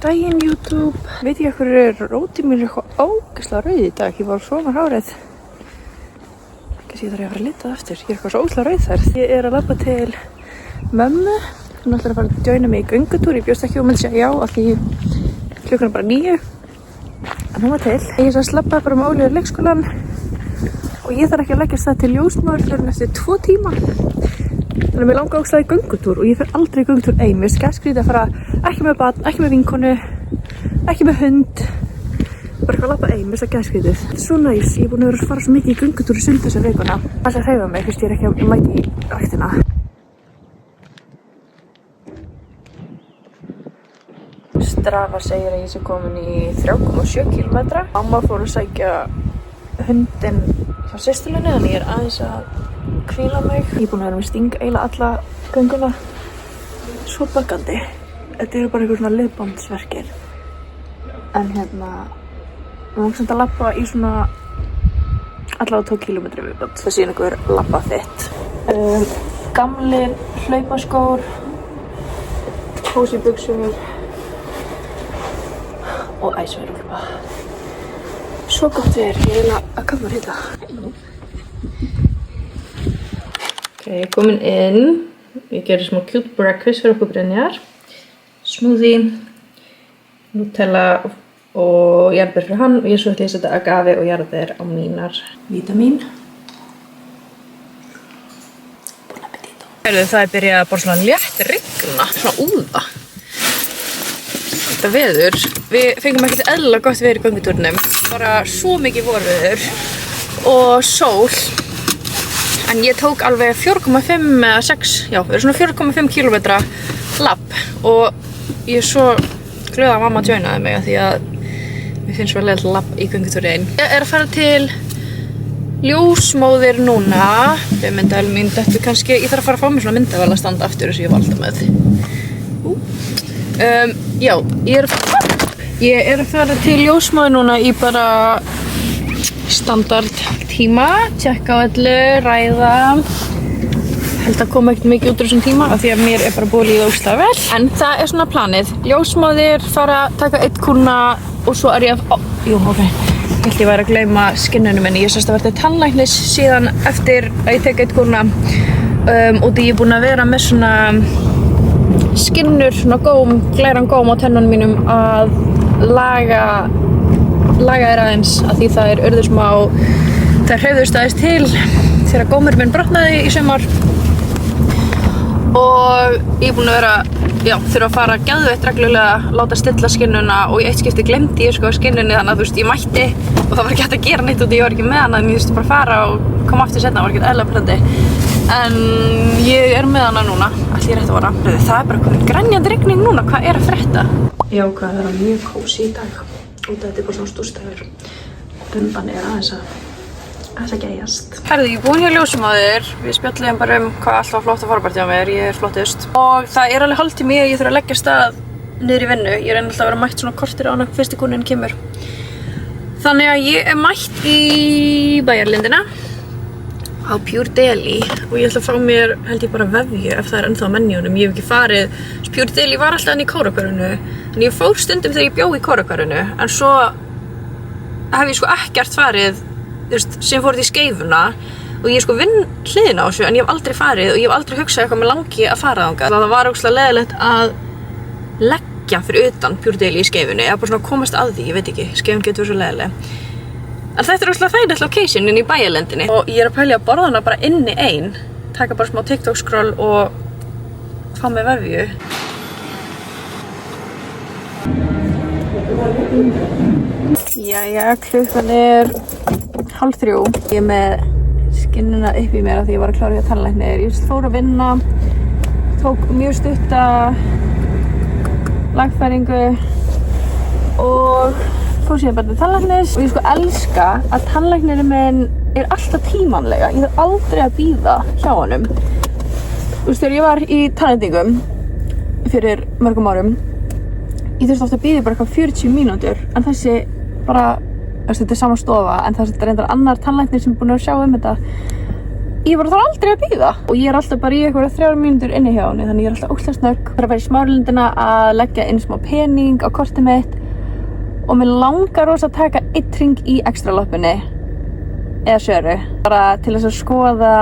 daginn YouTube. Veit ekki hverju rótið mér eitthvað ógeðslega rauð í dag. Ég var svona hárið. Kannski ég þarf að fara að lita eftir. Ég eitthvað svo ógeðslega rauð þar. Ég að labba til mömmu. Hún ætlar að fara að joina mig í göngutúr. Ég bjóst ekki að segja já af því klukkan bara 9. En hún var til. Ég labbaði bara með Óli í leikskólann. Og ég þarf ekki að leggjast það til ljósmóður fyrir eftir 2 tíma. Þannig að mér langar ógeðslega í göngutúr og ég fer aldrei í göngutúr ein. Mér finnst skrítið að fara ekki með barn, ekki með vinkonu, ekki með hund. Bara eitthvað að labba ein, mér finnst það skrítið. Þetta er svo næs, ég er búin að fara svo mikið í göngutúr í sund þessa vikuna. Það er að hreyfa mig, fyrst ég er ekki að mæta í ræktina. Strava segir að ég sé komin í 3,7 km. Mamma fór að sækja hundinn hjá systurinni, þannig ég er aðeins að hvíla mig. Ég er búin að vera með sting eiginlega alla gönguna. Svo böggandi. Þetta eru bara eitthvað svona liðbandsverkir. En við máum samt að labba í svona allavega 2 kilometri viðbót. Það sé einhver labba þitt. Gamlir hlaupaskór, kósí buxur og æsverðulpa. Svo gott ég er að koma að hita. Ok, ég er komin inn. Ég gerir smá cute breakfast fyrir okkur Brynjar. Smoothie, Nutella og jarðber fyrir hann. Og ég svo ætla ég að setja agave og jarðber á mínar vítamín. Bon appetito. Það er byrjað bara svona létt rigna, svona úða. Þetta veður, við fengum ekkert eðlilega gott veður í göngutúrnum. Bara svo mikið vorveður og sól. En ég tók alveg 4,5 eða 6, já, við erum svona 4,5 km lapp og ég er svo glöð að mamma joinaði mig því að mér finnst vel leiðilegt lapp í göngutúri einn. Ég er að fara til ljósmóðir núna. Myndavél mín dettur kannski, ég þarf að fara að fá mér svona myndavél að standa aftur eins og ég var alltaf með. Já, ég er að fara til ljósmóðir núna í bara standard tíma, tjekka á öllu, ræða. Held að koma ekkert mikið út úr þessum tíma af því að mér er bara búið að líða ógeðslega vel. En það er svona planið. Ljósmóðir fara að taka 1 kúrna og svo er ég að... Ég held ég væri að gleyma skinnunum minni. Ég sérst að verði tannlæknis síðan eftir að ég tek 1 kúrna. Og því ég er búin að vera með svona skinnur, svona glæran góm á tennunum mínum að laga þér aðeins af því það er urður smá, það hreyfðust aðeins til þegar gómur minn brotnaði í sumar og ég er búin að vera, þurfa að fara geðveitt reglulega, láta stilla skinnuna og í eitt skipti glemdi ég skinnunni þannig að þú veist, ég mætti og það var ekki hægt að gera neitt út ég var ekki með hana en ég þurfti bara að fara og koma aftur seinna, það var ekkert eðlilega pirrandi. En ég er með hana núna, allt ég rétt að vara. Það er bara komin grenjandi rigning núna, hvað er að frétta? Ég ákvað að vera mjög kósí í dag. Og þetta er bara svona stúrstæður. Bumban er aðeins að gæjast. Herðu, ég er búin hjá ljósmóður. Við spjalluðum bara hvað allt var flott að fara á mér. Ég er flottust. Og það er alveg hálftími að ég þurfa að leggja af stað niður í vinnu. Ég reyni alltaf að vera mætt svona kortir á hana fyrst kúnninn kemur. Þannig að ég er mætt í Bæjarlindina á Pure Deli og ég ætla að fá mér, held ég bara vefju ef það er ennþá á menjunum. Ég hef ekki farið, Pure Deli var alltaf enn í Kórakörunu en ég fór stundum þegar ég bjó í Kórakörunu en svo hef ég ekkert farið, sem fór þetta í Skeifuna og ég vinn hliðina á þessu en ég hef aldrei farið og ég hef aldrei hugsað eitthvað með langi að fara þangað. Það var ógeðslega leiðilegt að leggja fyrir utan Pure Deli í Skeifunni eða bara svona komast að því, ég veit ekki, Skeifun getur verið svo leiðileg. En þetta er ógeðslega þægilegt location inn í Bæjarlindinni og ég er að pæla að borða hana bara inni ein, taka bara smá TikTok scroll og fá mig vefju. Jæja, klukkan er 2:30. Ég er með skinnuna upp í mér af því ég var að klára hjá tannlæknir. Ég fór að vinna, tók mjög stutta lagfæringu og fór síðan bara til tannlæknis og ég elska að tannlæknirinn minn er alltaf tímanlega. Ég þarf aldrei að bíða hjá honum. Þegar ég var í tannlækningum fyrir mörgum árum, ég þurfti ofta að bíða bara eitthvað 40 mínútur en þessi bara, þetta er sama stofa en það er reyndar annar tannlæknir sem er búinn að sjá þetta ég bara þarf aldrei að bíða og ég alltaf bara í einhverja 3 mínútur inni hjá henni þannig ég alltaf ógeðslega snögg. Það er að fara í smáralindina að leggja inn smá pening á kortið mitt og mér langar rosa að taka 1 hring í extra loppinni eða Söru bara til þess að skoða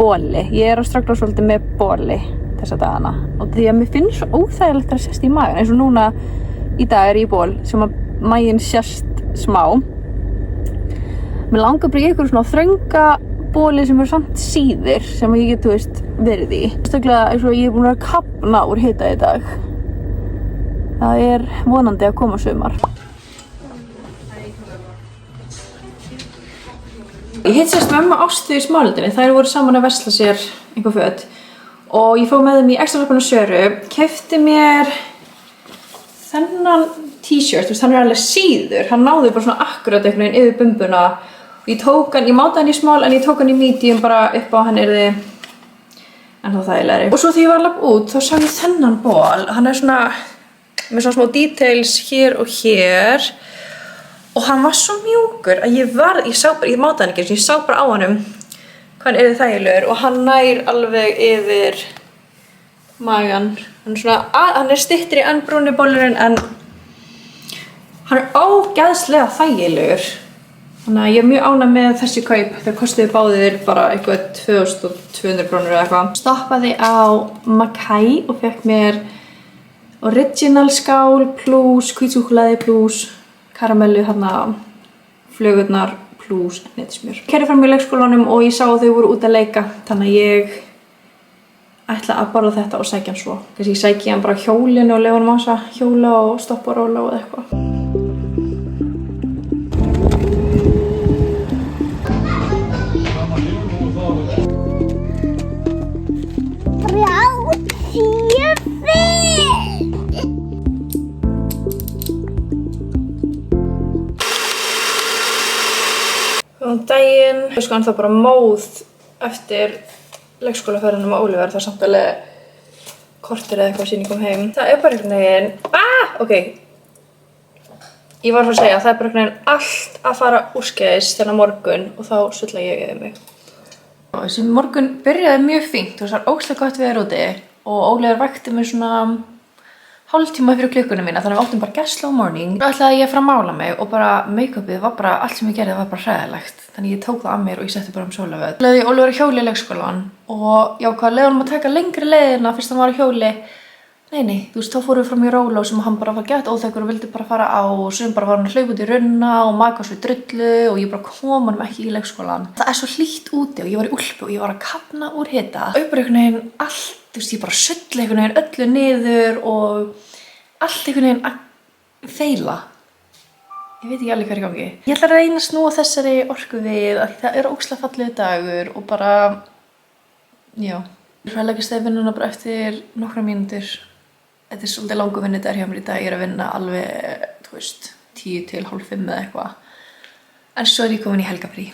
boli. Ég er að ströggla svolítið með boli þessa dagana og því að mér finnst svo óþægilegt að sést í magan eins og núna í dag er ég í ból sem að maginn sést smá. Mér langar bara í einhverju svona þrönga bóli sem eru samt síðir sem ég get, þú veist, verið í. Stökklega eins og ég er búin að kafna úr hita í dag. Það er vonandi að koma sumar. Ég hitt sérst mömmu Ástu í smálindinni. Þær voru saman að versla sér einhver föt og ég fór með þeim í extra loppinu Söru. Keypti mér þennan t-shirt, þú veist, hann er alveg síður. Hann náði bara svona akkurat einhvern veginn yfir bumbuna. Ég tók hann, ég mátaði hann í small en ég tók hann í medium bara upp á hann yrði ennþá þægilegri. Og svo þegar ég var að labba út þá sá ég þennan ból. Hann er svona með svona smá details hér og hér og hann var svo mjúkur að ég mátaði hann ekki eins og ég sá bara á honum hvað hann yrði þægilegur og hann nær alveg yfir magan. Hann er styttri en brúni bólurinn en hann er ógeðslega þægilegur. Þannig að ég er mjög ánægð með þessi kaup. Það kostiði báðir bara eitthvað 2200 krónur eða eitthvað. Stoppaði á Mackay og fekk mér original skál plus hvítsúkkulaði plus karamellu hérna flugurnar plus hnetusmjör. Keyrði fram í leikskólanum og ég sá að þau voru út að leika þannig að ég ætla að borða þetta og sækja hann svo. Kannski ég sæki hann bara á hjólinu og leyfa hann massa hjóla og stoppa og róla og eitthvað. Góðan daginn. Ég sko ennþá bara móð eftir leikskólaferðina með Óliver. Það er samt alveg korter eða eitthvað síðan ég kom heim. Það er bara einhvern veginn... Ok. Ég var að fara að segja að það er bara einhvern veginn allt að fara úrskeiðis þennan morgun og þá sulla ég yfir mig. Þessi morgun byrjaði mjög fínt. Það var ógeðslega gott veður úti og Óliver vakti mig svona hálftíma fyrir klukkunum mína þannig að við áttum bara get slow morning. Svo ætlaði ég að fara að mála mig og bara make-upið var bara allt sem ég gerði var bara hræðilegt. Þannig ég tók það af mér og ég setti bara sólavöð. Leiði Óliver á hjóli í leikskólan og ég ákvað að leiða honum að taka lengri leiðina fyrst hann var á hjóli. Nei, þú veist, þá fórum við fram í róló sem hann bara var gett óþekkur og vildi bara fara á og sem bara var hann að hlaupa út í runna og maka svo í drullu og ég bara kom honum ekki í leikskólan. Það er svo hlýtt úti og ég var í úlpu og ég var að kafna úr hita. Bara einhvern veginn allt, þú veist, ég bara sulli einhvern veginn öllu niður og allt einhvern veginn að feila. Ég veit ekki alveg hvað er í gangi. Ég ætla að reyna að snúa þessari orku við að það er ógeðslega fallegur dagur og bara, já. Ég ætla að leggja vinnuna bara eftir nokkrar mínútur. Þetta er svolítið langur vinnudagur hjá mér í dag. Ég er að vinna alveg, þú veist, 10 til hálf 5 eða eitthvað. En svo er ég komin í helgafrí.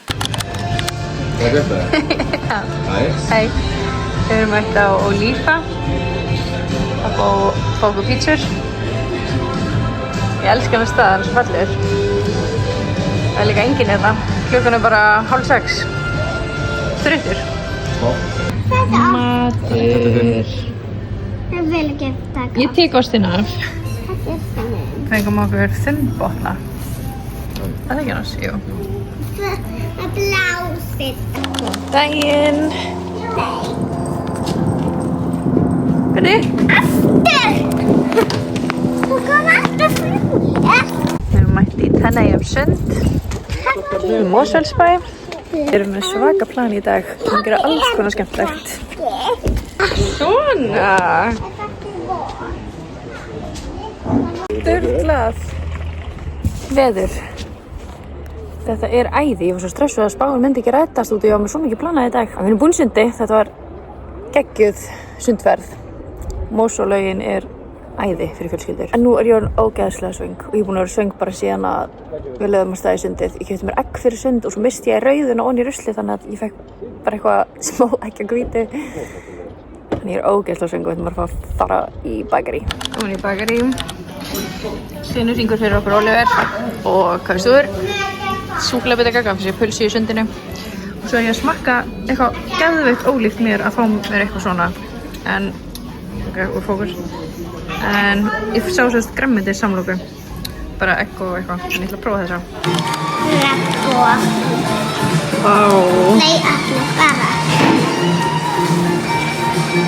Hvað er þetta? Já. Hæ. Við erum mætt á Oliva. Það fá okkur pítsur. Ég elska með stað, hann er svo fallegur. Það er líka enginn hérna. Klukkan er bara 5:30. Þreyttur. Matur. Það vil ekki taka. Ég tek ostina af. Þetta er þannig. Fengum okkur 5 botna. Það er ekki annars, jú. Það er blásið. Góðan daginn. Hvernig? Aftur! Þú kom aftur fyrir. Við erum mætt í Tenerife-sund í Mosfellsbæ. Við erum með svaka plan í dag. Við erum að gera alls konar skemmtilegt. Svona! Sturlað veður. Þetta er æði. Ég var svo stressuð að spáin myndi ekki rætast út og ég var með svo mikið planað í dag. Við erum búin sundi. Þetta var geggjuð sundferð. Mosolaugin er æði fyrir fjölskyldur. En nú er ég orðin ógeðslega svöng og ég er búin að vera svöng bara síðan að við lögðum að staða í sundið. Ég keypti mér egg fyrir sund og svo misti ég rauðuna ofan í ruslið þannig að ég fekk bara eitthvað smá eggjahvíti. En ég er ógeðslega svöng og við ætlum bara að fara í bakarí. Komin í bakarí. Sinur hringur fyrir okkur Oliver og kaffistofur. Súkkulaðbita gagga fyrir pulsu í sundinu. Svo ég smakka eitthvað geðveikt ólíkt mér að fá mér eitthvað svona. En, ok, úr fókus. En ég sá sérst grænmeti samloku. Bara egg og eitthvað, en ég ætla að prófa þessa. Vá. Nei, allir bara.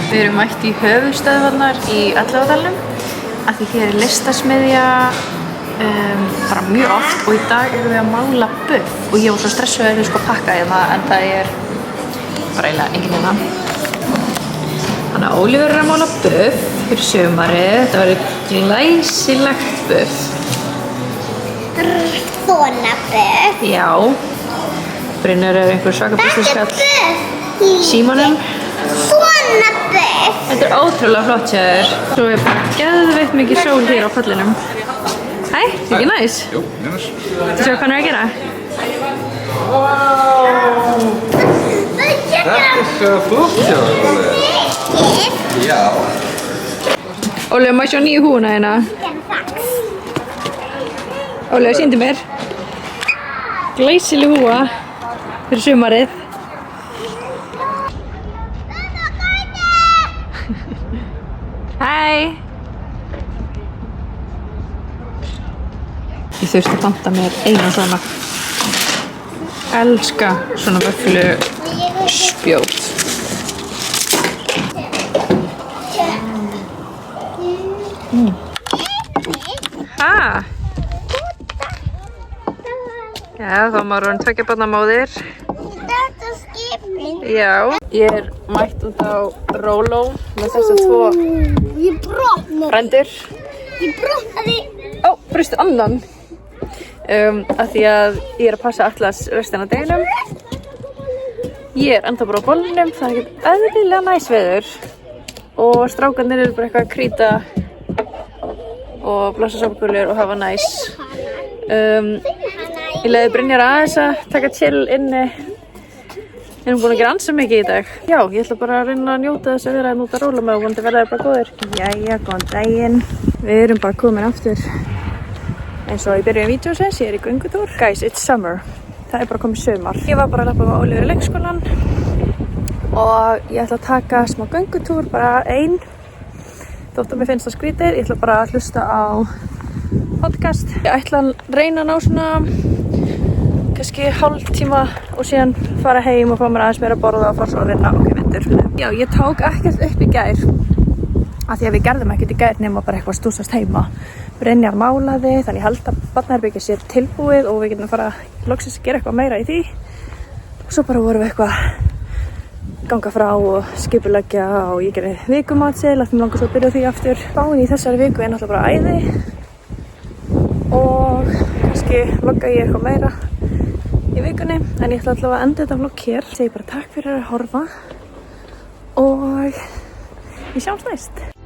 Við erum mætt í höfuðstöðvarnar í Elliðaárdalnum af því hér er listasmiðja bara mjög oft og í dag erum við að mála buff og ég var svo stressuð að ég sko pakka hérna en það er bara eiginlega enginn hérna. Þannig að Ólífur er að mála buff fyrir sumarið. Þetta verður glæsilegt buff. Svona buff. Já. Brynjar er einhver svaka business-kall í símanum. Svona buff. Þetta er ótrúlega flott hjá þér. Svo er bara geðveikt mikið sól hér á pallinum. Hæ, ekki næs? Jú, mjög næs. Þú sjá hvað hann er að gera? Þetta er svo flott hjá þér. Já. Ólífur, má ég sjá nýju húfuna hérna? Ólífur, sýndi mér. Glæsileg húfa fyrir sumarið. Hæ! Ég þurfti að panta mér eina svona. Elska svona vöfflu spjót. Ha? Já, þá maður hann 2 barna móðir. Þetta er skipin. Já. Ég er mætt út á Róló með þessa 2 Ég brotnaði. frændur. Ég brotnaði. Ó, brustu annan. Af því að ég er að passa Atlas restina af deginum. Ég er enda bara á bollunum, það er ekkert eðlilega næs veður. Og strákarnir eru bara eitthvað að krýta og blása sopagúlur og hafa næs. Ég leiði Brynjar aðeins að taka chill inni. Við erum búin að gera ansi mikið í dag. Já, ég ætla bara að reyna að njóta þess að vera að nota róla með og vonandi verða þær bara góðir. Jæja, góðan daginn. Við erum bara komin aftur. Eins og í byrjun vídeósins, ég er í göngutúr. Guys, it's summer. Það er bara komið sumar. Ég var bara að labba á Ólífur í leikskólann og ég ætla að taka smá göngutúr, bara ein. Þótt að mér finnst það skrítið, ég ætla bara að hlusta á podcast. Ég ætla að reyna að ná svona kannski hálftíma og síðan fara heim og fá mér aðeins meira að borða og fara svo að vinna. Ok, vindur. Já, ég tók ekkert upp í gær af því að við gerðum ekkert í gær nema bara eitthvað stúsast heima. Brynjar málaði, þannig ég held að barnaherbergið sé tilbúið og við getum að fara loksins að gera eitthvað meira í því. Og svo bara vorum við eitthvað ganga frá og skipuleggja og ég gerði vikumatseðil af því mig langar svo að byrja á því aftur. Spáin í þessari viku er náttúrulega bara æði og kannski vlogga ég eitthvað meira í vikunni. En ég ætla allavega að enda þetta vlogg hér. Ég segi bara takk fyrir að horfa og við sjáumst næst.